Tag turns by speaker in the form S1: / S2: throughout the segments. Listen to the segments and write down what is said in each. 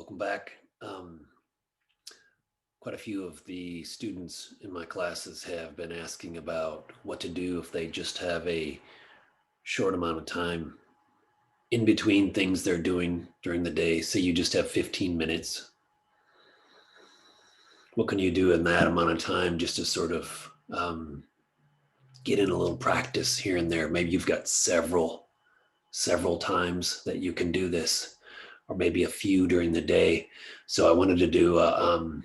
S1: Welcome back. Quite a few of the students in my classes have been asking about what to do if they just have a short amount of time in between things they're doing during the day. Say you just have 15 minutes. What can you do in that amount of time just to sort of get in a little practice here and there? Maybe you've got several times that you can do this, or maybe a few during the day. So I wanted to do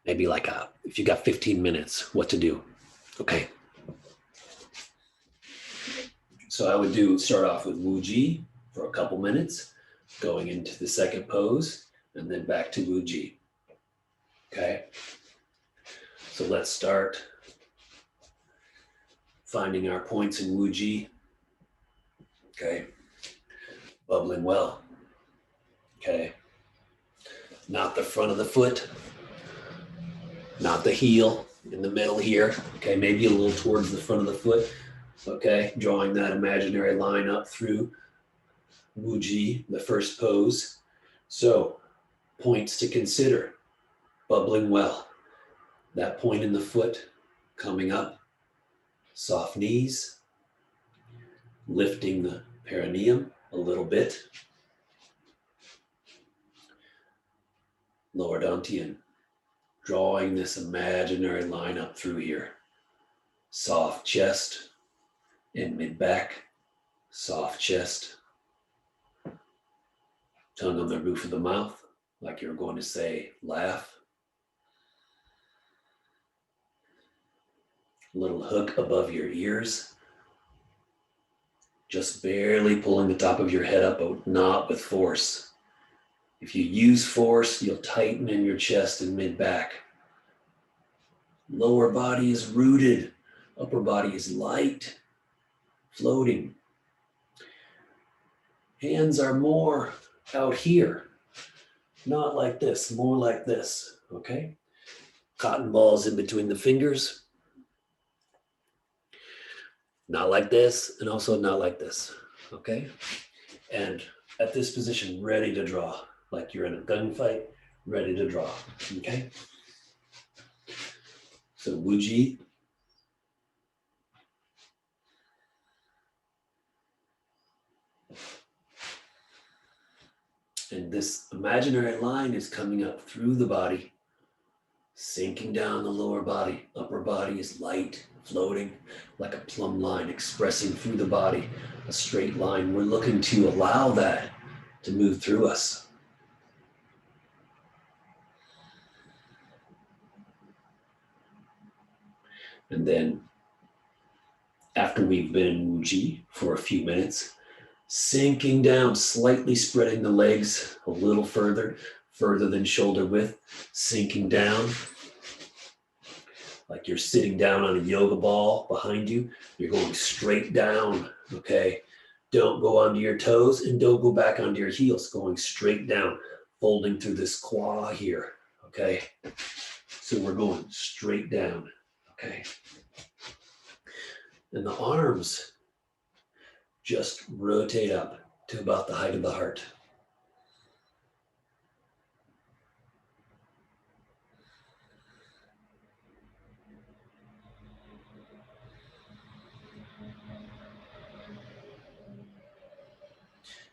S1: maybe like if you got 15 minutes, what to do. Okay. So I would start off with Wuji for a couple minutes, going into the second pose, and then back to Wuji. Okay. So let's start finding our points in Wuji. Okay. Bubbling well. Okay. Not the front of the foot, not the heel, in the middle here. Okay. Maybe a little towards the front of the foot. Okay. Drawing that imaginary line up through Wuji, the first pose. So, points to consider. Bubbling well. That point in the foot coming up. Soft knees. Lifting the perineum a little bit. Lower dantian. Drawing this imaginary line up through here. Soft chest and mid-back. Soft chest. Tongue on the roof of the mouth, like you're going to say, laugh. Little hook above your ears. Just barely pulling the top of your head up, but not with force. If you use force, you'll tighten in your chest and mid-back. Lower body is rooted. Upper body is light, floating. Hands are more out here. Not like this, more like this, okay? Cotton balls in between the fingers. Not like this, and also not like this, okay? And at this position, ready to draw, like you're in a gunfight, ready to draw, okay? So Wuji. And this imaginary line is coming up through the body, sinking down the lower body. Upper body is light, floating like a plumb line, expressing through the body, a straight line. We're looking to allow that to move through us. And then after we've been in Wuji for a few minutes, sinking down, slightly spreading the legs a little further than shoulder width, sinking down like you're sitting down on a yoga ball behind you. You're going straight down, okay? Don't go onto your toes and don't go back onto your heels, going straight down, folding through this quad here, okay? So we're going straight down, okay? And the arms just rotate up to about the height of the heart.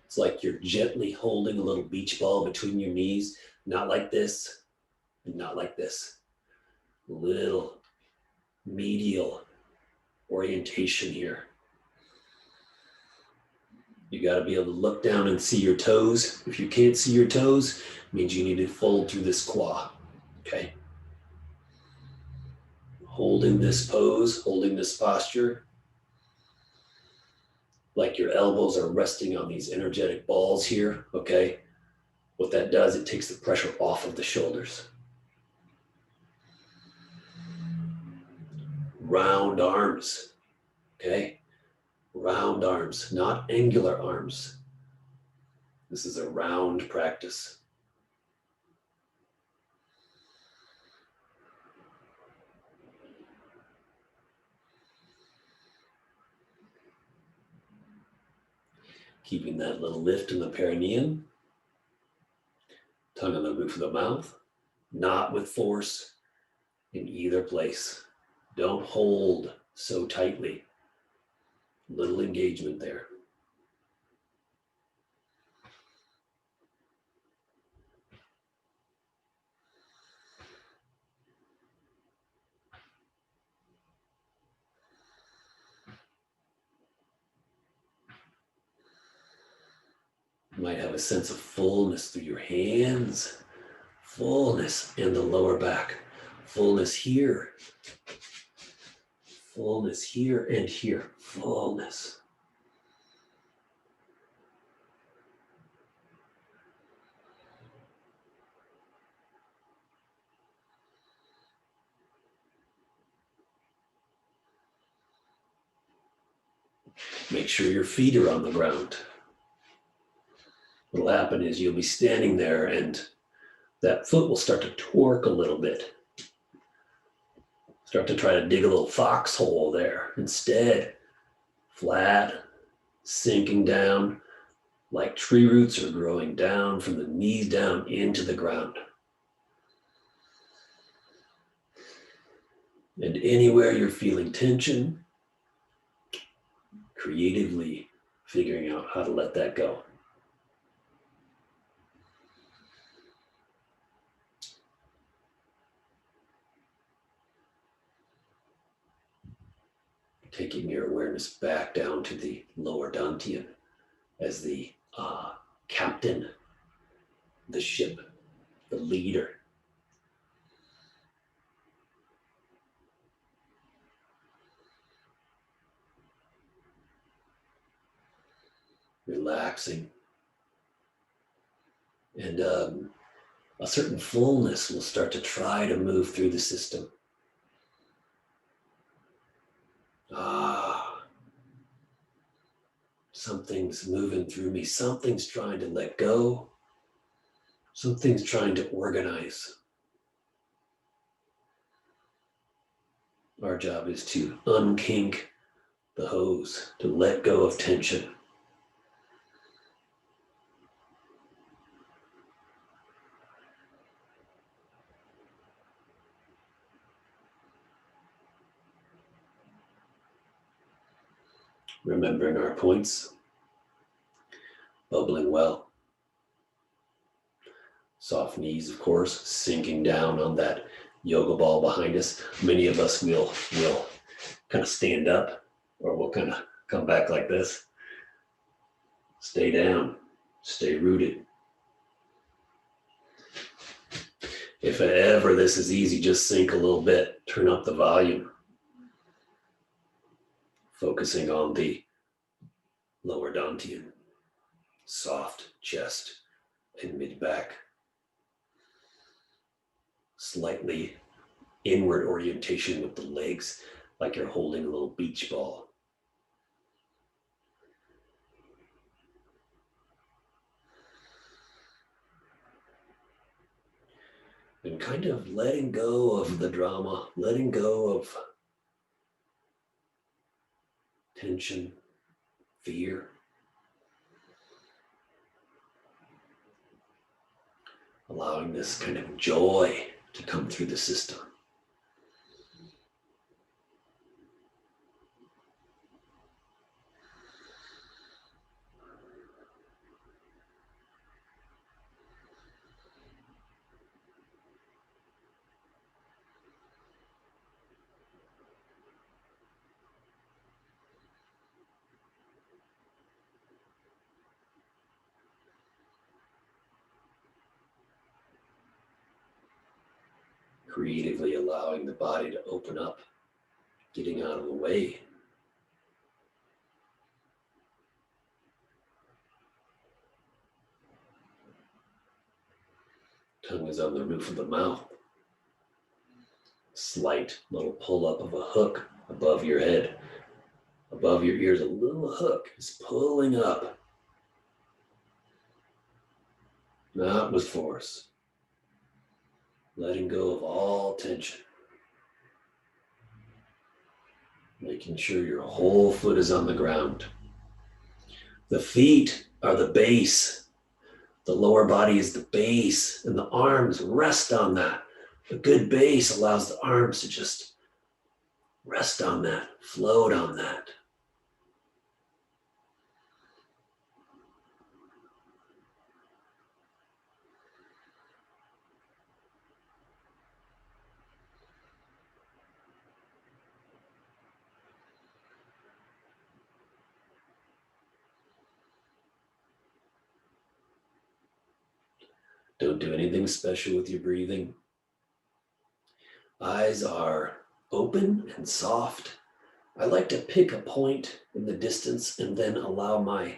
S1: It's like you're gently holding a little beach ball between your knees, not like this, and not like this. Little medial orientation here. You got to be able to look down and see your toes. If you can't see your toes, it means you need to fold through this quad, okay? Holding this pose, holding this posture, like your elbows are resting on these energetic balls here, okay? What that does, it takes the pressure off of the shoulders. Round arms, okay? Round arms, not angular arms. This is a round practice. Keeping that little lift in the perineum. Tongue on the roof of the mouth, not with force in either place. Don't hold so tightly. Little engagement there. You might have a sense of fullness through your hands, fullness in the lower back, fullness here and here, fullness. Make sure your feet are on the ground. What'll happen is you'll be standing there and that foot will start to torque a little bit. Start to try to dig a little foxhole there. Instead, flat, sinking down, like tree roots are growing down from the knees down into the ground. And anywhere you're feeling tension, creatively figuring out how to let that go. Taking your awareness back down to the lower dantian as the captain, the ship, the leader. Relaxing. And a certain fullness will start to try to move through the system. Something's moving through me. Something's trying to let go. Something's trying to organize. Our job is to unkink the hose, to let go of tension. Remembering our points, bubbling well. Soft knees, of course, sinking down on that yoga ball behind us. Many of us will kind of stand up, or we'll kind of come back like this. Stay down, stay rooted. If ever this is easy, just sink a little bit, turn up the volume. Focusing on the lower dantian, soft chest and mid-back. Slightly inward orientation with the legs, like you're holding a little beach ball. And kind of letting go of the drama, letting go of tension, fear. Allowing this kind of joy to come through the system. Creatively allowing the body to open up, getting out of the way. Tongue is on the roof of the mouth. Slight little pull up of a hook above your head. Above your ears, a little hook is pulling up. Not with force. Letting go of all tension. Making sure your whole foot is on the ground. The feet are the base The lower body is the base, and the arms rest on that. A good base allows the arms to just rest on that, float on that. Don't do anything special with your breathing. Eyes are open and soft. I like to pick a point in the distance and then allow my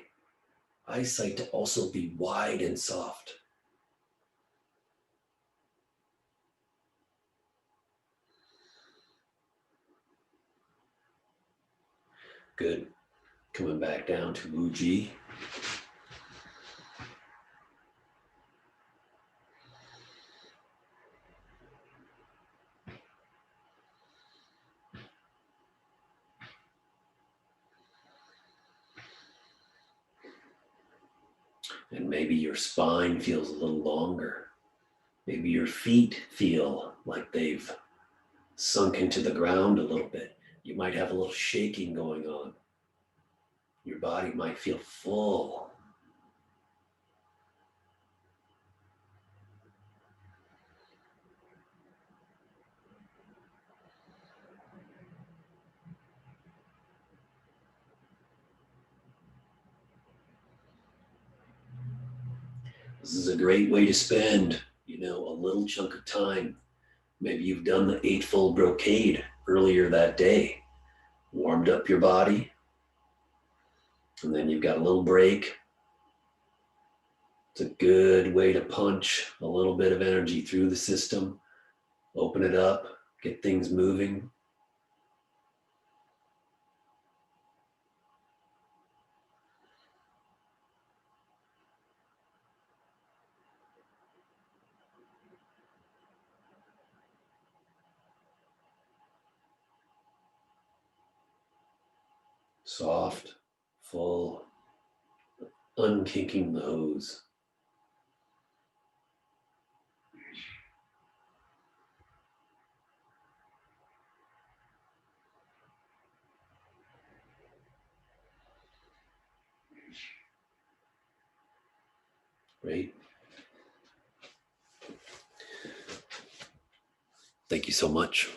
S1: eyesight to also be wide and soft. Good. Coming back down to Wu Ji. And maybe your spine feels a little longer. Maybe your feet feel like they've sunk into the ground a little bit. You might have a little shaking going on. Your body might feel full. This is a great way to spend, a little chunk of time. Maybe you've done the Eight Fold Brocade earlier that day, warmed up your body, and then you've got a little break. It's a good way to punch a little bit of energy through the system, open it up, get things moving. Soft, full, unkinking the hose. Great. Thank you so much.